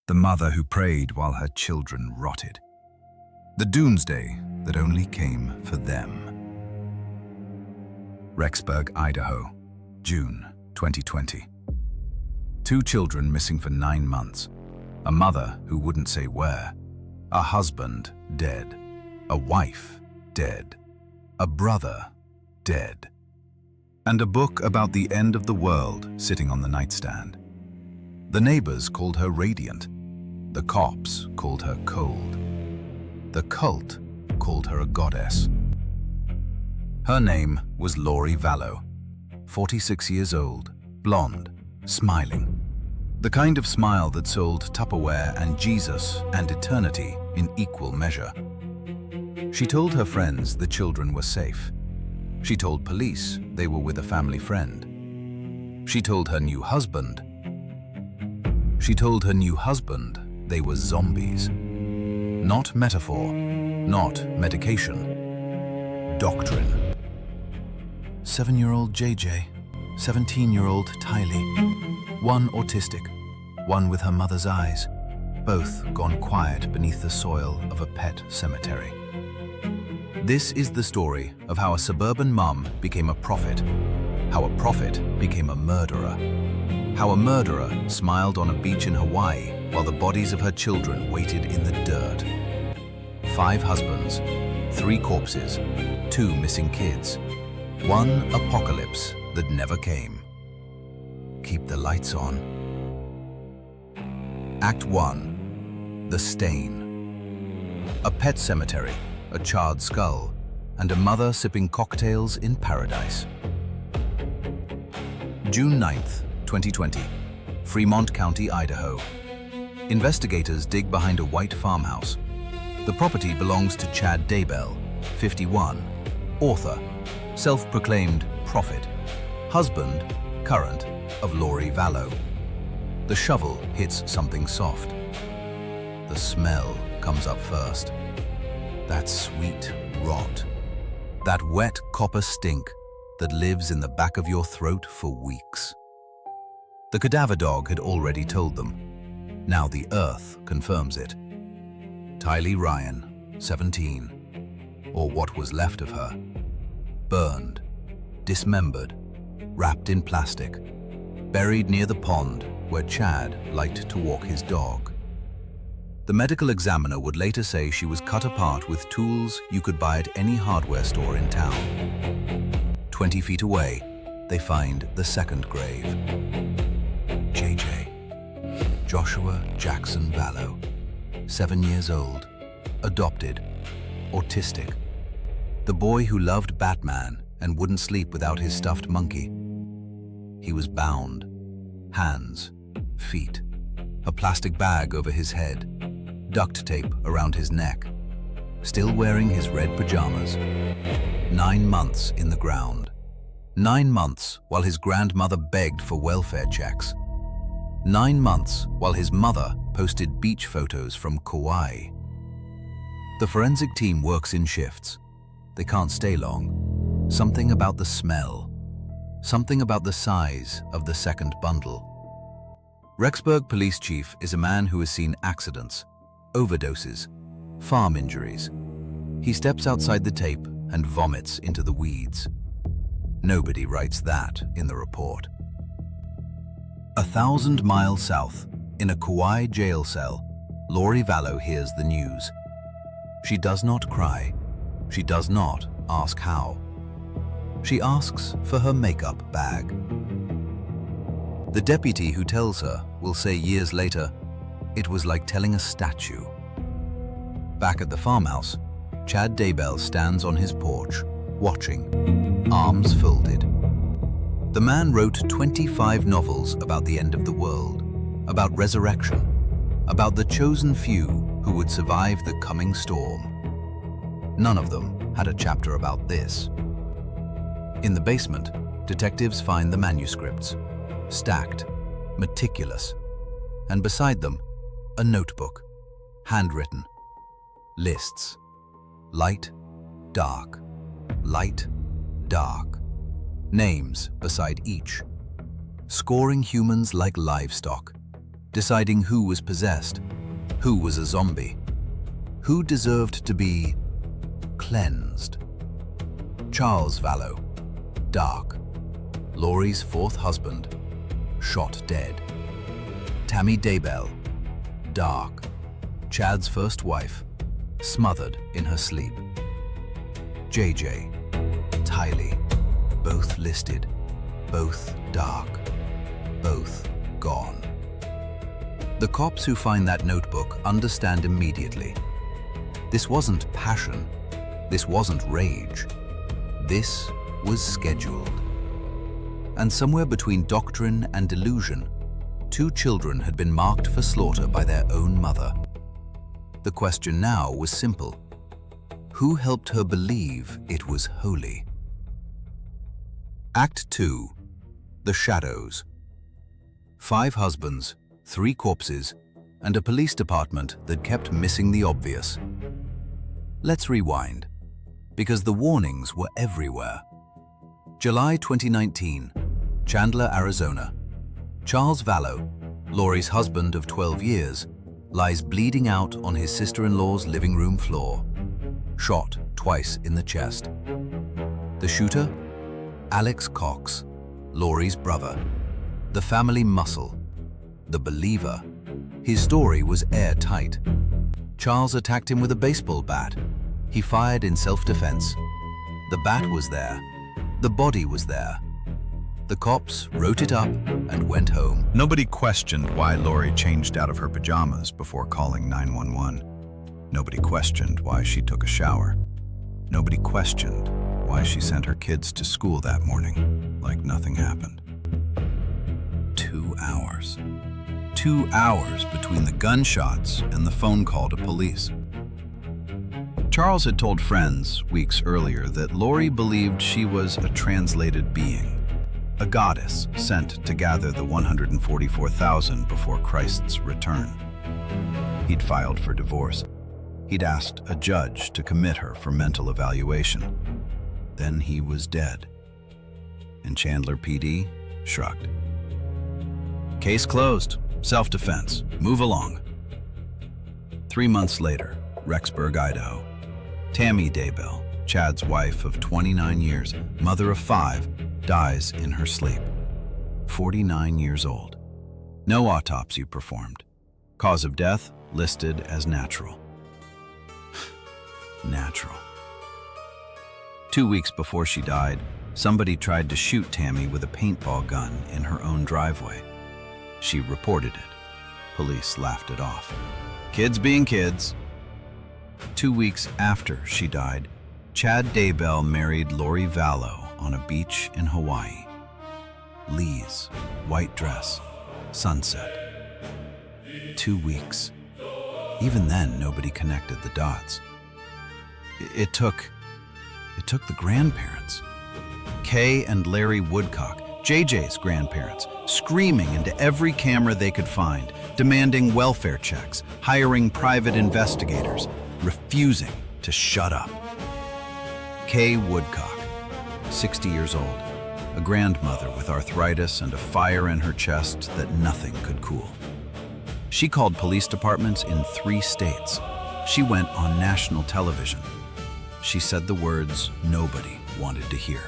the mother who prayed while her children rotted. The doomsday that only came for them. Rexburg, Idaho, June 2020. 2 children missing for 9 months. A mother who wouldn't say where. A husband dead. A wife dead. A brother dead. And a book about the end of the world sitting on the nightstand. The neighbors called her radiant. The cops called her cold. The cult called her a goddess. Her name was Lori Vallow, 46 years old, blonde, smiling. The kind of smile that sold Tupperware and Jesus and eternity in equal measure. She told her friends the children were safe. She told police they were with a family friend. She told her new husband they were zombies. Not metaphor, not medication, doctrine. 7-year-old JJ, 17-year-old Tylee, one autistic, one with her mother's eyes, both gone quiet beneath the soil of a pet cemetery. This is the story of how a suburban mum became a prophet, how a prophet became a murderer, how a murderer smiled on a beach in Hawaii while the bodies of her children waited in the dirt. 5 husbands, 3 corpses, 2 missing kids, 1 apocalypse that never came. Keep the lights on. Act 1. The Stain. A pet cemetery, a charred skull, and a mother sipping cocktails in paradise. June 9th, 2020, Fremont County, Idaho. Investigators dig behind a white farmhouse. The property belongs to Chad Daybell, 51, author, self-proclaimed prophet, husband, current, of Lori Vallow. The shovel hits something soft. The smell comes up first. That sweet rot. That wet copper stink that lives in the back of your throat for weeks. The cadaver dog had already told them. Now the earth confirms it. Tylee Ryan, 17, or what was left of her. Burned, dismembered, wrapped in plastic, buried near the pond where Chad liked to walk his dog. The medical examiner would later say she was cut apart with tools you could buy at any hardware store in town. 20 feet away, they find the second grave. JJ, Joshua Jackson Vallow, 7 years old, adopted, autistic. The boy who loved Batman and wouldn't sleep without his stuffed monkey. He was bound, hands, feet, a plastic bag over his head, duct tape around his neck, still wearing his red pajamas. 9 months in the ground. 9 months while his grandmother begged for welfare checks. 9 months while his mother posted beach photos from Kauai. The forensic team works in shifts. They can't stay long. Something about the smell. Something about the size of the second bundle. Rexburg police chief is a man who has seen accidents, overdoses, farm injuries. He steps outside the tape and vomits into the weeds. Nobody writes that in the report. 1,000 miles south, in a Kauai jail cell, Lori Vallow hears the news. She does not cry. She does not ask how. She asks for her makeup bag. The deputy who tells her will say years later, it was like telling a statue. Back at the farmhouse, Chad Daybell stands on his porch, watching, arms folded. The man wrote 25 novels about the end of the world, about resurrection, about the chosen few who would survive the coming storm. None of them had a chapter about this. In the basement, detectives find the manuscripts, stacked, meticulous, and beside them, a notebook, handwritten, lists, light, dark, light, dark, names beside each, scoring humans like livestock, deciding who was possessed, who was a zombie, who deserved to be cleansed. Charles Vallow, dark. Laurie's fourth husband, shot dead. Tammy Daybell, dark. Chad's first wife, smothered in her sleep. JJ, Tylee, both listed, both dark, both gone. The cops who find that notebook understand immediately. This wasn't passion. This wasn't rage. This was scheduled. And somewhere between doctrine and delusion, 2 children had been marked for slaughter by their own mother. The question now was simple. Who helped her believe it was holy? Act 2. The Shadows. 5 husbands, 3 corpses, and a police department that kept missing the obvious. Let's rewind, because the warnings were everywhere. July 2019, Chandler, Arizona. Charles Vallow, Laurie's husband of 12 years, lies bleeding out on his sister-in-law's living room floor, shot twice in the chest. The shooter? Alex Cox, Laurie's brother, the family muscle, the believer. His story was airtight. Charles attacked him with a baseball bat. He fired in self-defense. The bat was there. The body was there. The cops wrote it up and went home. Nobody questioned why Laurie changed out of her pajamas before calling 911. Nobody questioned why she took a shower. Nobody questioned why she sent her kids to school that morning like nothing happened. 2 hours. 2 hours between the gunshots and the phone call to police. Charles had told friends weeks earlier that Laurie believed she was a translated being, a goddess sent to gather the 144,000 before Christ's return. He'd filed for divorce. He'd asked a judge to commit her for mental evaluation. Then he was dead. And Chandler PD shrugged. Case closed. Self-defense. Move along. 3 months later, Rexburg, Idaho. Tammy Daybell, Chad's wife of 29 years, mother of 5, dies in her sleep. 49 years old. No autopsy performed. Cause of death listed as natural. Natural. 2 weeks before she died, somebody tried to shoot Tammy with a paintball gun in her own driveway. She reported it. Police laughed it off. Kids being kids. 2 weeks after she died, Chad Daybell married Laurie Vallow on a beach in Hawaii. Lee's, white dress, sunset. 2 weeks. Even then, nobody connected the dots. It took the grandparents. Kay and Larry Woodcock, JJ's grandparents, screaming into every camera they could find, demanding welfare checks, hiring private investigators, refusing to shut up. Kay Woodcock, 60 years old, a grandmother with arthritis and a fire in her chest that nothing could cool. She called police departments in 3 states. She went on national television. She said the words nobody wanted to hear.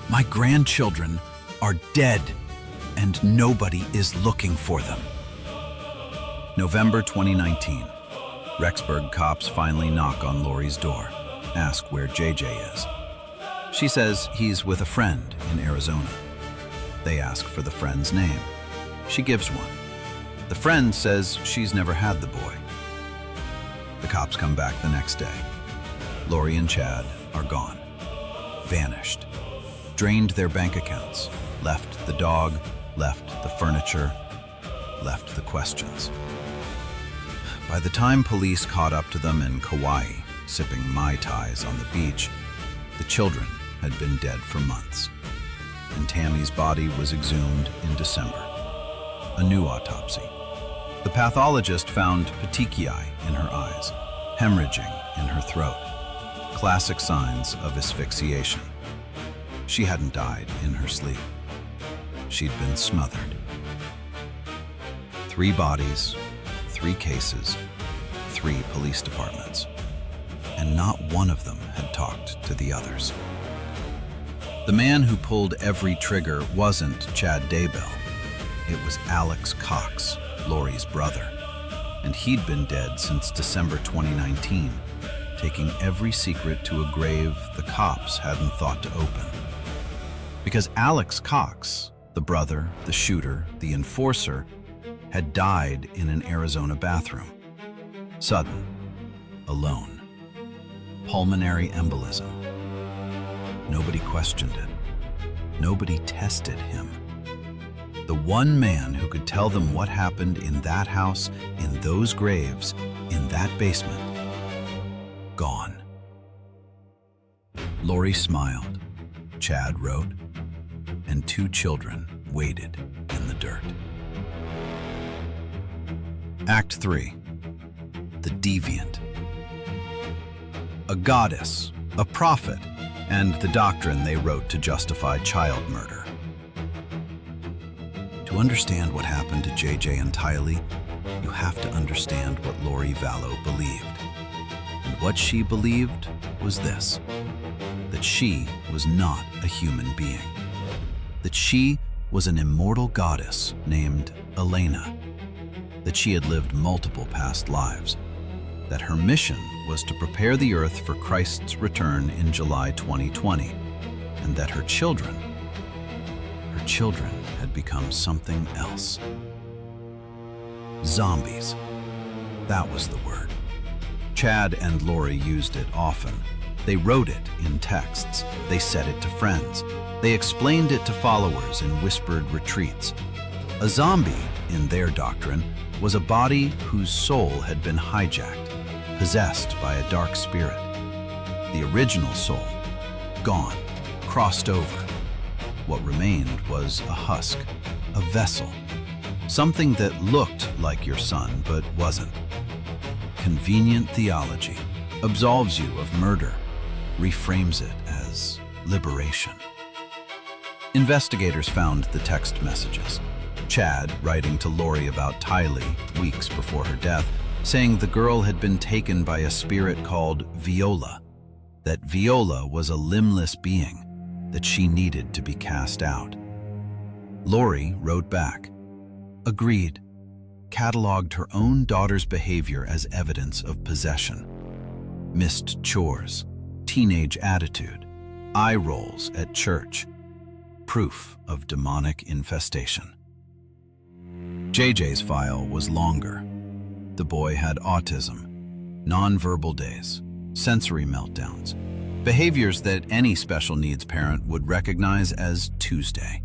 My grandchildren are dead, and nobody is looking for them. November 2019. Rexburg cops finally knock on Laurie's door, ask where JJ is. She says he's with a friend in Arizona. They ask for the friend's name. She gives one. The friend says she's never had the boy. The cops come back the next day. Laurie and Chad are gone, vanished, drained their bank accounts, left the dog, left the furniture, left the questions. By the time police caught up to them in Kauai, sipping Mai Tais on the beach, the children had been dead for months, and Tammy's body was exhumed in December. A new autopsy. The pathologist found petechiae in her eyes, hemorrhaging in her throat, classic signs of asphyxiation. She hadn't died in her sleep. She'd been smothered. 3 bodies, 3 cases, 3 police departments, and not one of them had talked to the others. The man who pulled every trigger wasn't Chad Daybell. It was Alex Cox, Lori's brother, and he'd been dead since December 2019, taking every secret to a grave the cops hadn't thought to open. Because Alex Cox, the brother, the shooter, the enforcer, had died in an Arizona bathroom. Sudden, alone, pulmonary embolism. Nobody questioned it. Nobody tested him. The one man who could tell them what happened in that house, in those graves, in that basement, gone. Lori smiled, Chad wrote, and 2 children waited in the dirt. Act 3. The Deviant. A goddess, a prophet, and the doctrine they wrote to justify child murder. To understand what happened to JJ and Tylee, you have to understand what Lori Vallow believed. And what she believed was this: that she was not a human being. That she was an immortal goddess named Elena. That she had lived multiple past lives. That her mission was to prepare the earth for Christ's return in July 2020. And that her children had become something else. Zombies. That was the word. Chad and Lori used it often. They wrote it in texts. They said it to friends. They explained it to followers in whispered retreats. A zombie, in their doctrine, was a body whose soul had been hijacked, possessed by a dark spirit. The original soul, gone, crossed over. What remained was a husk, a vessel, something that looked like your son but wasn't. Convenient theology absolves you of murder, reframes it as liberation. Investigators found the text messages. Chad writing to Lori about Tylee weeks before her death, saying the girl had been taken by a spirit called Viola, that Viola was a limbless being, that she needed to be cast out. Lori wrote back, agreed, cataloged her own daughter's behavior as evidence of possession. Missed chores, teenage attitude, eye rolls at church, proof of demonic infestation. JJ's file was longer. The boy had autism, nonverbal days, sensory meltdowns, behaviors that any special needs parent would recognize as Tuesday.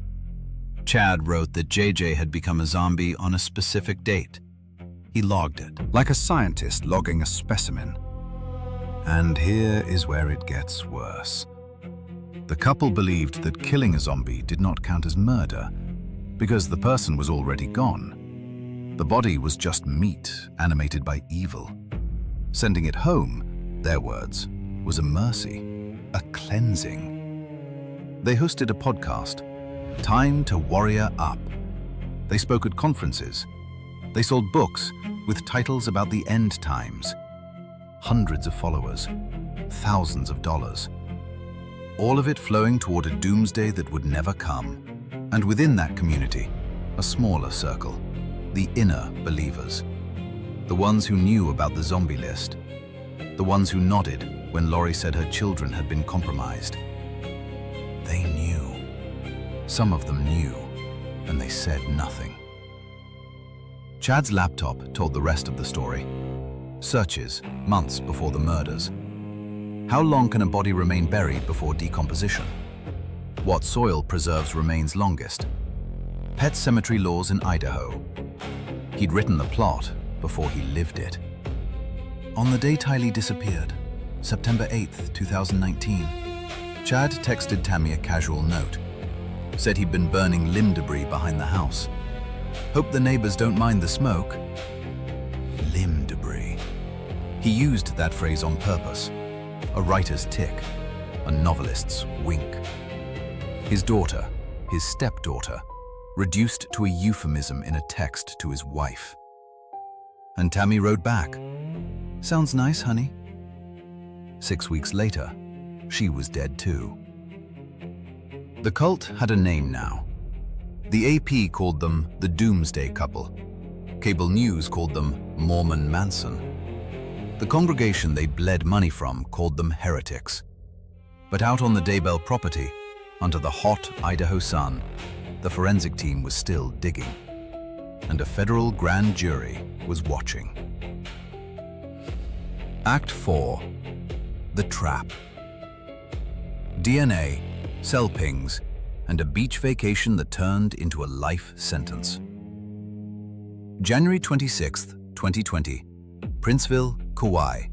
Chad wrote that JJ had become a zombie on a specific date. He logged it. Like a scientist logging a specimen. And here is where it gets worse. The couple believed that killing a zombie did not count as murder because the person was already gone. The body was just meat animated by evil. Sending it home, their words, was a mercy, a cleansing. They hosted a podcast, Time to Warrior Up. They spoke at conferences. They sold books with titles about the end times. Hundreds of followers, thousands of dollars. All of it flowing toward a doomsday that would never come. And within that community, a smaller circle, the inner believers. The ones who knew about the zombie list. The ones who nodded when Lori said her children had been compromised. They knew. Some of them knew, and they said nothing. Chad's laptop told the rest of the story. Searches, months before the murders. How long can a body remain buried before decomposition? What soil preserves remains longest? Pet cemetery laws in Idaho. He'd written the plot before he lived it. On the day Tylee disappeared, September 8th, 2019, Chad texted Tammy a casual note. Said he'd been burning limb debris behind the house. Hope the neighbors don't mind the smoke. Limb debris. He used that phrase on purpose. A writer's tick, a novelist's wink. His daughter, his stepdaughter, reduced to a euphemism in a text to his wife. And Tammy wrote back, "Sounds nice, honey." 6 weeks later, she was dead too. The cult had a name now. The AP called them the Doomsday couple. Cable news called them Mormon Manson. The congregation they bled money from called them heretics. But out on the Daybell property, under the hot Idaho sun, the forensic team was still digging. And a federal grand jury was watching. Act 4. The Trap. DNA, cell pings, and a beach vacation that turned into a life sentence. January 26, 2020, Princeville, Kauai.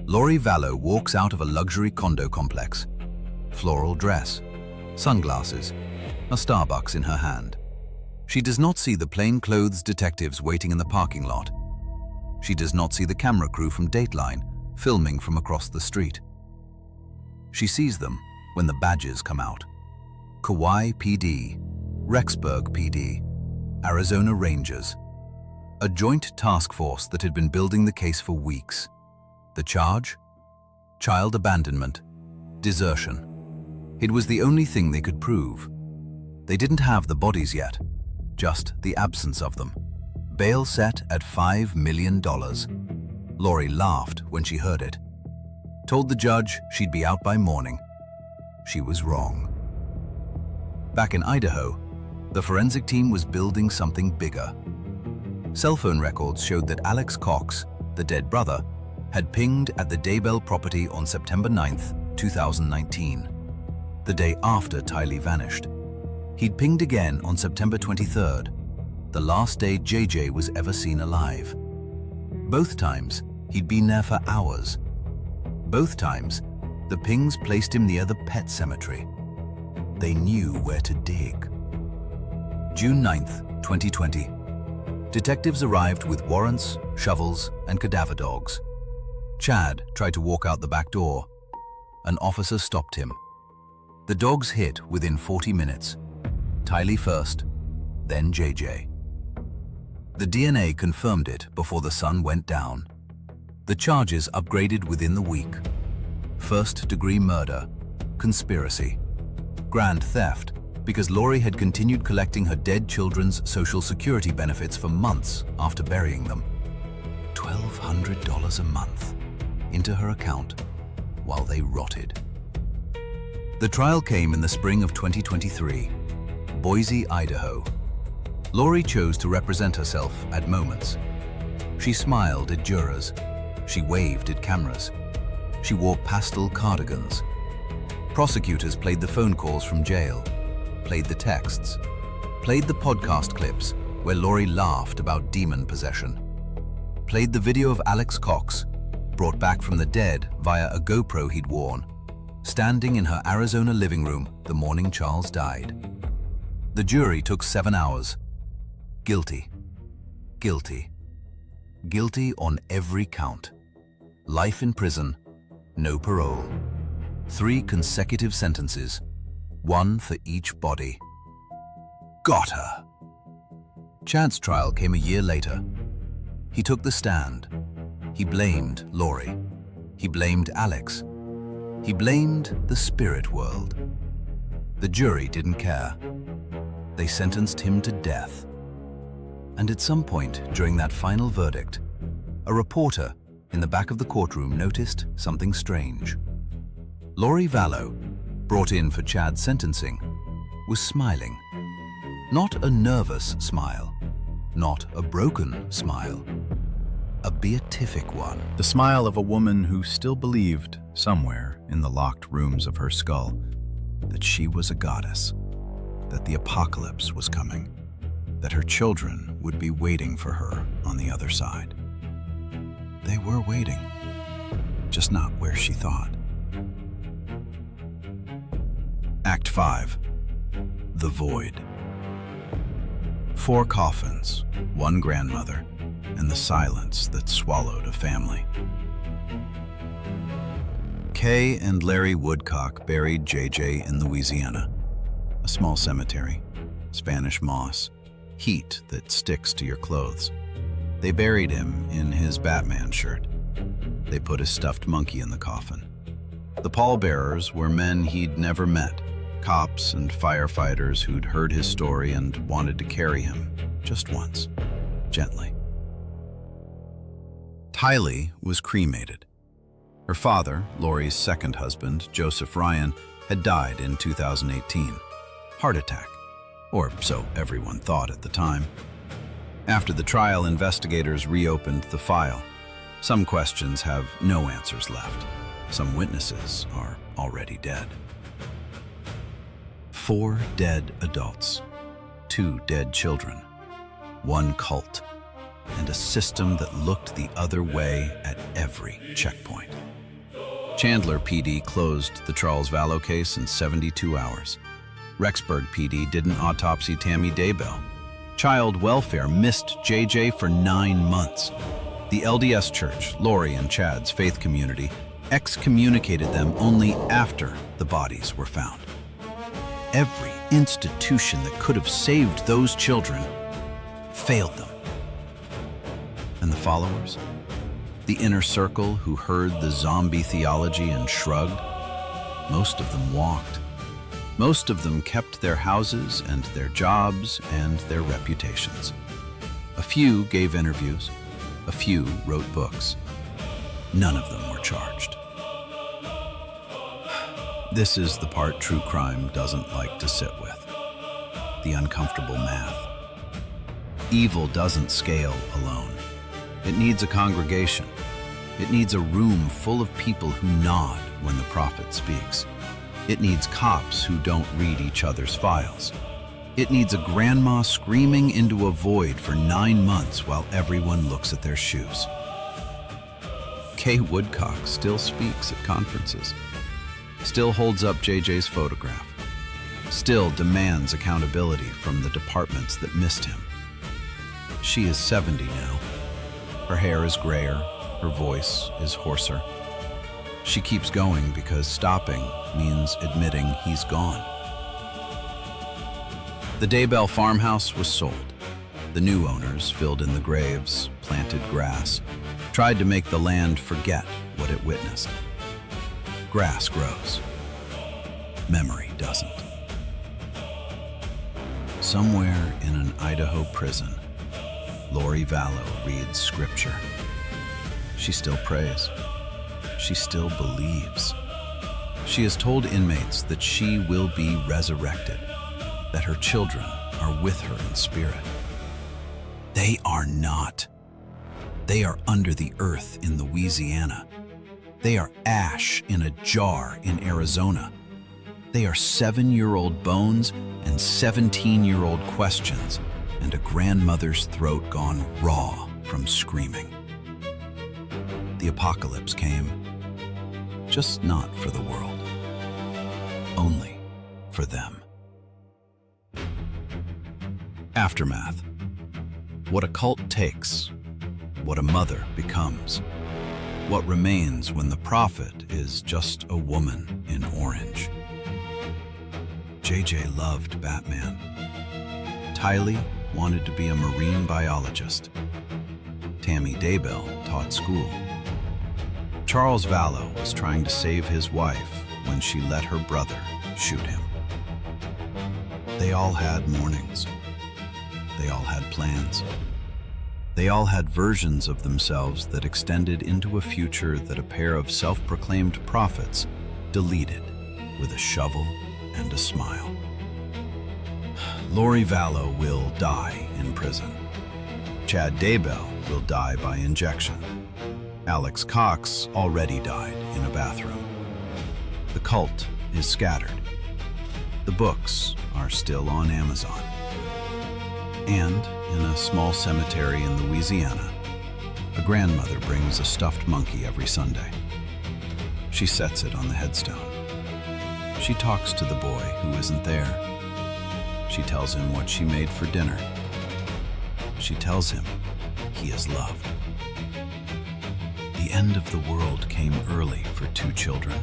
Lori Vallow walks out of a luxury condo complex. Floral dress, sunglasses, a Starbucks in her hand. She does not see the plainclothes detectives waiting in the parking lot. She does not see the camera crew from Dateline filming from across the street. She sees them when the badges come out. Kauai PD, Rexburg PD, Arizona Rangers. A joint task force that had been building the case for weeks. The charge? Child abandonment, desertion. It was the only thing they could prove. They didn't have the bodies yet, just the absence of them. Bail set at $5 million. Lori laughed when she heard it. Told the judge she'd be out by morning. She was wrong. Back in Idaho, the forensic team was building something bigger. Cell phone records showed that Alex Cox, the dead brother, had pinged at the Daybell property on September 9th, 2019, the day after Tylee vanished. He'd pinged again on September 23rd, the last day JJ was ever seen alive. Both times, he'd been there for hours. Both times, the pings placed him near the pet cemetery. They knew where to dig. June 9th, 2020. Detectives arrived with warrants, shovels, and cadaver dogs. Chad tried to walk out the back door. An officer stopped him. The dogs hit within 40 minutes. Tylee first, then JJ. The DNA confirmed it before the sun went down. The charges upgraded within the week. First-degree murder, conspiracy, grand theft, because Lori had continued collecting her dead children's Social Security benefits for months after burying them. $1,200 a month into her account while they rotted. The trial came in the spring of 2023, Boise, Idaho. Lori chose to represent herself at moments. She smiled at jurors. She waved at cameras. She wore pastel cardigans. Prosecutors played the phone calls from jail, played the texts, played the podcast clips where Lori laughed about demon possession, played the video of Alex Cox, brought back from the dead via a GoPro he'd worn, standing in her Arizona living room the morning Charles died. The jury took 7 hours. Guilty. Guilty. Guilty on every count. Life in prison, no parole. 3 consecutive sentences, 1 for each body. Got her. Chad's trial came a year later. He took the stand. He blamed Lori. He blamed Alex. He blamed the spirit world. The jury didn't care. They sentenced him to death. And at some point during that final verdict, a reporter in the back of the courtroom noticed something strange. Lori Vallow, brought in for Chad's sentencing, was smiling. Not a nervous smile, not a broken smile, a beatific one. The smile of a woman who still believed, somewhere in the locked rooms of her skull, that she was a goddess, that the apocalypse was coming, that her children would be waiting for her on the other side. They were waiting, just not where she thought. Act 5. The Void. 4 coffins, 1 grandmother, and the silence that swallowed a family. Kay and Larry Woodcock buried JJ in Louisiana, a small cemetery, Spanish moss, heat that sticks to your clothes. They buried him in his Batman shirt. They put his stuffed monkey in the coffin. The pallbearers were men he'd never met, cops and firefighters who'd heard his story and wanted to carry him, just once, gently. Tylee was cremated. Her father, Lori's second husband, Joseph Ryan, had died in 2018. Heart attack, or so everyone thought at the time. After the trial, investigators reopened the file. Some questions have no answers left. Some witnesses are already dead. 4 dead adults, 2 dead children, 1 cult, and a system that looked the other way at every checkpoint. Chandler PD closed the Charles Vallow case in 72 hours. Rexburg PD didn't autopsy Tammy Daybell. Child welfare missed JJ for 9 months. The LDS Church, Lori and Chad's faith community, excommunicated them only after the bodies were found. Every institution that could have saved those children failed them. And the followers? The inner circle who heard the zombie theology and shrugged? Most of them walked. Most of them kept their houses and their jobs and their reputations. A few gave interviews. A few wrote books. None of them were charged. This is the part true crime doesn't like to sit with. The uncomfortable math. Evil doesn't scale alone. It needs a congregation. It needs a room full of people who nod when the prophet speaks. It needs cops who don't read each other's files. It needs a grandma screaming into a void for 9 months while everyone looks at their shoes. Kay Woodcock still speaks at conferences, still holds up JJ's photograph, still demands accountability from the departments that missed him. She is 70 now. Her hair is grayer, her voice is hoarser. She keeps going because stopping means admitting he's gone. The Daybell farmhouse was sold. The new owners filled in the graves, planted grass, tried to make the land forget what it witnessed. Grass grows. Memory doesn't. Somewhere in an Idaho prison, Lori Vallow reads scripture. She still prays. She still believes. She has told inmates that she will be resurrected, that her children are with her in spirit. They are not. They are under the earth in Louisiana. They are ash in a jar in Arizona. They are 7-year-old bones and 17-year-old questions, and a grandmother's throat gone raw from screaming. The apocalypse came, just not for the world, only for them. Aftermath. What a cult takes, what a mother becomes, what remains when the prophet is just a woman in orange. JJ loved Batman. Tylee wanted to be a marine biologist. Tammy Daybell taught school. Charles Vallow was trying to save his wife when she let her brother shoot him. They all had mornings. They all had plans. They all had versions of themselves that extended into a future that a pair of self-proclaimed prophets deleted with a shovel and a smile. Lori Vallow will die in prison. Chad Daybell will die by injection. Alex Cox already died in a bathroom. The cult is scattered. The books are still on Amazon. And in a small cemetery in Louisiana, a grandmother brings a stuffed monkey every Sunday. She sets it on the headstone. She talks to the boy who isn't there. She tells him what she made for dinner. She tells him he is loved. The end of the world came early for 2 children.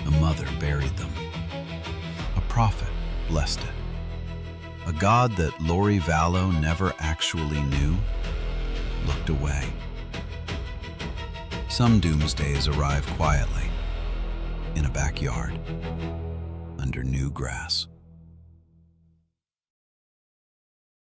A mother buried them. A prophet blessed it. A God that Lori Vallow never actually knew looked away. Some doomsdays arrive quietly, in a backyard, under new grass.